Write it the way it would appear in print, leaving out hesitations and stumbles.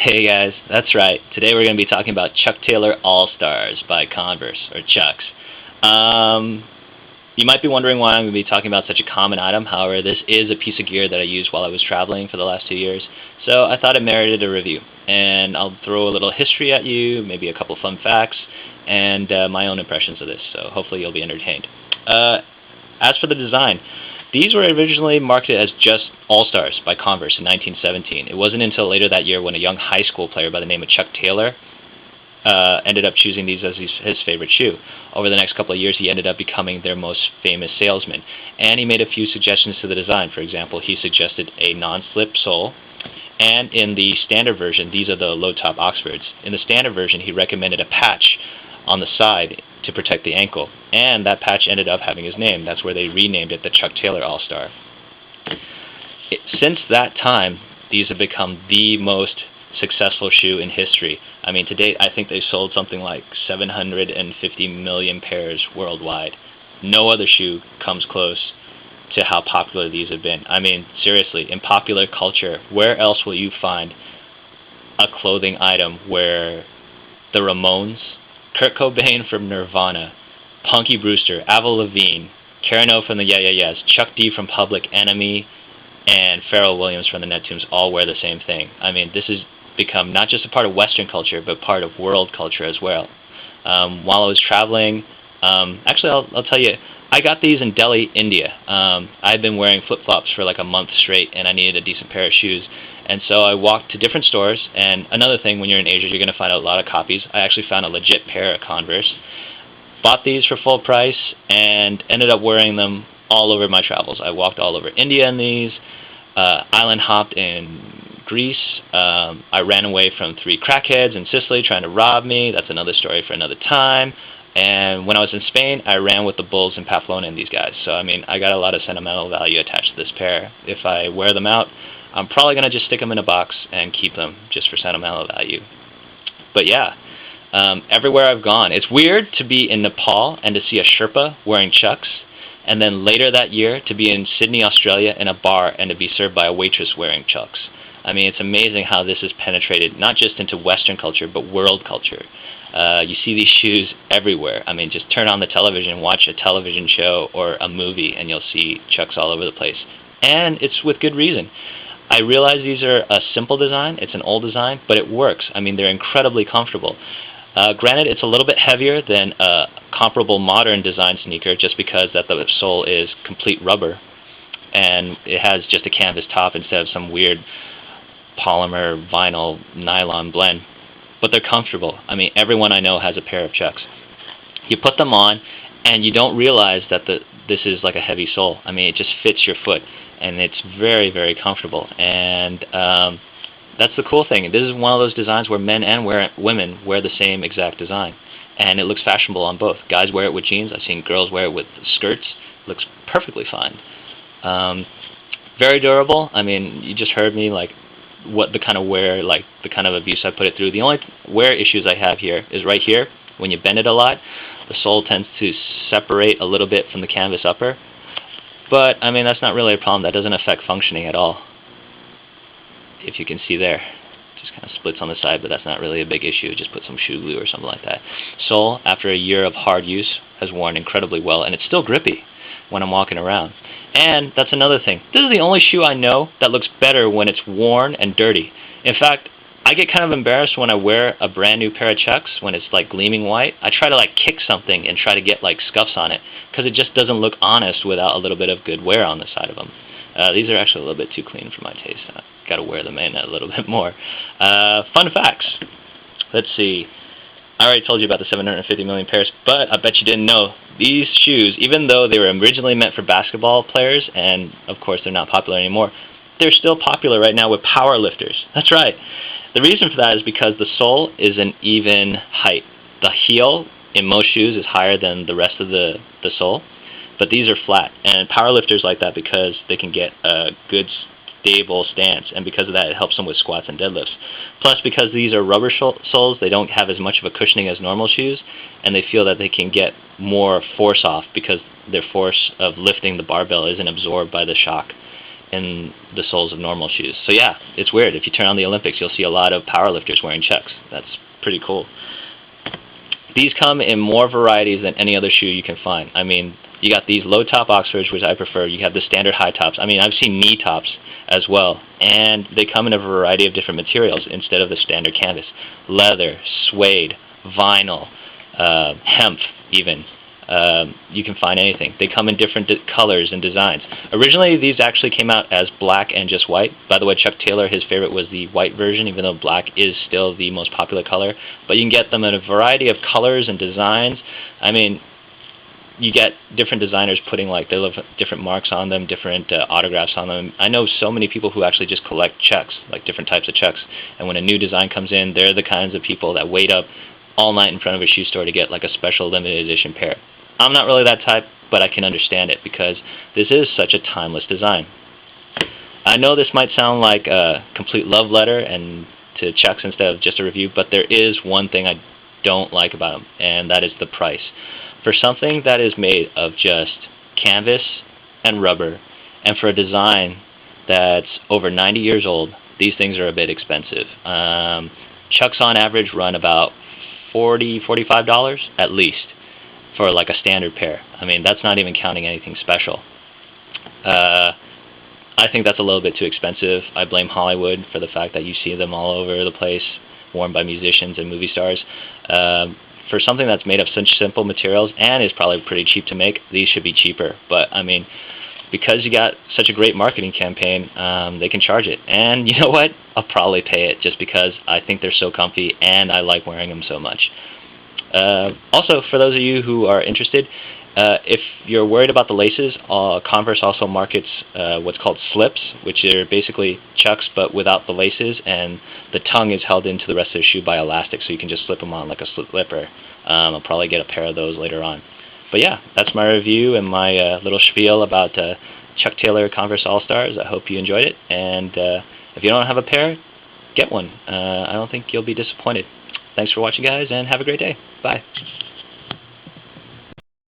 Hey guys, that's right. Today we're going to be talking about Chuck Taylor All-Stars by Converse, or Chucks. Um, you might be wondering why I'm going to be talking about such a common item. However, this is a piece of gear that I used while I was traveling for the last 2 years, so I thought it merited a review. And I'll throw a little history at you, maybe a couple fun facts, and my own impressions of this, so hopefully you'll be entertained. As for the design, these were originally marketed as just All-Stars by Converse in 1917. It wasn't until later that year when a young high school player by the name of Chuck Taylor ended up choosing these as his favorite shoe. Over the next couple of years, he ended up becoming their most famous salesman. And he made a few suggestions to the design. For example, he suggested a non-slip sole. And in the standard version, these are the low-top Oxfords. In the standard version, he recommended a patch on the side to protect the ankle. And that patch ended up having his name. That's where they renamed it the Chuck Taylor All-Star. Since that time, these have become the most successful shoe in history. I mean, to date, I think they've sold something like 750 million pairs worldwide. No other shoe comes close to how popular these have been. I mean, seriously, in popular culture, where else will you find a clothing item where the Ramones, Kurt Cobain from Nirvana, Punky Brewster, Avril Lavigne, Karen O from the Yeah Yeah Yeahs, Chuck D from Public Enemy, and Pharrell Williams from the Neptunes all wear the same thing. I mean, this has become not just a part of Western culture, but part of world culture as well. While I was traveling, actually, I'll tell you, I got these in Delhi, India. I've been wearing flip-flops for like a month straight, and I needed a decent pair of shoes. And so I walked to different stores, and another thing, when you're in Asia, you're going to find a lot of copies. I actually found a legit pair of Converse. Bought these for full price, and ended up wearing them all over my travels. I walked all over India in these, island hopped in Greece. I ran away from 3 crackheads in Sicily trying to rob me. That's another story for another time. And when I was in Spain, I ran with the bulls in Pamplona and these guys. So, I mean, I got a lot of sentimental value attached to this pair. If I wear them out, I'm probably going to just stick them in a box and keep them just for sentimental value. But yeah, everywhere I've gone. It's weird to be in Nepal and to see a Sherpa wearing Chucks, and then later that year to be in Sydney, Australia in a bar and to be served by a waitress wearing Chucks. I mean, it's amazing how this has penetrated not just into Western culture, but world culture. You see these shoes everywhere. I mean, just turn on the television, watch a television show or a movie, and you'll see Chucks all over the place. And it's with good reason. I realize these are a simple design, it's an old design, but it works. I mean, they're incredibly comfortable. Granted, it's a little bit heavier than a comparable modern design sneaker just because that the sole is complete rubber and it has just a canvas top instead of some weird polymer, vinyl, nylon blend. But they're comfortable. I mean, everyone I know has a pair of Chucks. You put them on and you don't realize that this is like a heavy sole. I mean, it just fits your foot and it's very, very comfortable. And that's the cool thing. This is one of those designs where men and women wear the same exact design. And it looks fashionable on both. Guys wear it with jeans. I've seen girls wear it with skirts. It looks perfectly fine. Very durable. I mean, you just heard me, like, what the kind of wear, like, the kind of abuse I put it through. The only wear issues I have here is right here. When you bend it a lot, the sole tends to separate a little bit from the canvas upper. But, I mean, that's not really a problem. That doesn't affect functioning at all. If you can see there, just kind of splits on the side, but that's not really a big issue. Just put some shoe glue or something like that. Sole, after a year of hard use, has worn incredibly well, and it's still grippy when I'm walking around. And that's another thing. This is the only shoe I know that looks better when it's worn and dirty. In fact, I get kind of embarrassed when I wear a brand new pair of Chucks when it's like gleaming white. I try to like kick something and try to get like scuffs on it because it just doesn't look honest without a little bit of good wear on the side of them. These are actually a little bit too clean for my taste. I've got to wear them in a little bit more. Fun facts. Let's see. I already told you about the 750 million pairs, but I bet you didn't know these shoes, even though they were originally meant for basketball players, and of course they're not popular anymore, they're still popular right now with power lifters. That's right. The reason for that is because the sole is an even height. The heel in most shoes is higher than the rest of the sole, but these are flat, and powerlifters like that because they can get a good stable stance, and because of that it helps them with squats and deadlifts. Plus, because these are rubber soles, they don't have as much of a cushioning as normal shoes, and they feel that they can get more force off because their force of lifting the barbell isn't absorbed by the shock. in the soles of normal shoes. So yeah, it's weird. If you turn on the Olympics, you'll see a lot of powerlifters wearing Chucks. That's pretty cool. These come in more varieties than any other shoe you can find. I mean, you got these low-top Oxfords, which I prefer. You have the standard high tops. I mean, I've seen knee tops as well, and they come in a variety of different materials instead of the standard canvas. Leather, suede, vinyl, hemp even. You can find anything. They come in different colors and designs. Originally, these actually came out as black and just white. By the way, Chuck Taylor, his favorite was the white version, even though black is still the most popular color. But you can get them in a variety of colors and designs. I mean, you get different designers putting like different marks on them, different autographs on them. I know so many people who actually just collect Chucks, like different types of Chucks. And when a new design comes in, they're the kinds of people that wait up all night in front of a shoe store to get like a special limited edition pair. I'm not really that type, but I can understand it because this is such a timeless design. I know this might sound like a complete love letter and to Chucks instead of just a review, but there is one thing I don't like about them, and that is the price. For something that is made of just canvas and rubber, and for a design that's over 90 years old, these things are a bit expensive. Chucks on average run about $40, $45 at least for like a standard pair. I mean, that's not even counting anything special. I think that's a little bit too expensive. I blame Hollywood for the fact that you see them all over the place, worn by musicians and movie stars. For something that's made of such simple materials and is probably pretty cheap to make, these should be cheaper. But I mean, because you got such a great marketing campaign, they can charge it. And you know what? I'll probably pay it just because I think they're so comfy and I like wearing them so much. Also, for those of you who are interested, if you're worried about the laces, Converse also markets what's called slips, which are basically Chucks but without the laces, and the tongue is held into the rest of the shoe by elastic, so you can just slip them on like a slipper. I'll probably get a pair of those later on. But yeah, that's my review and my little spiel about Chuck Taylor Converse All-Stars. I hope you enjoyed it, and if you don't have a pair, get one. I don't think you'll be disappointed. Thanks for watching, guys, and have a great day. Bye.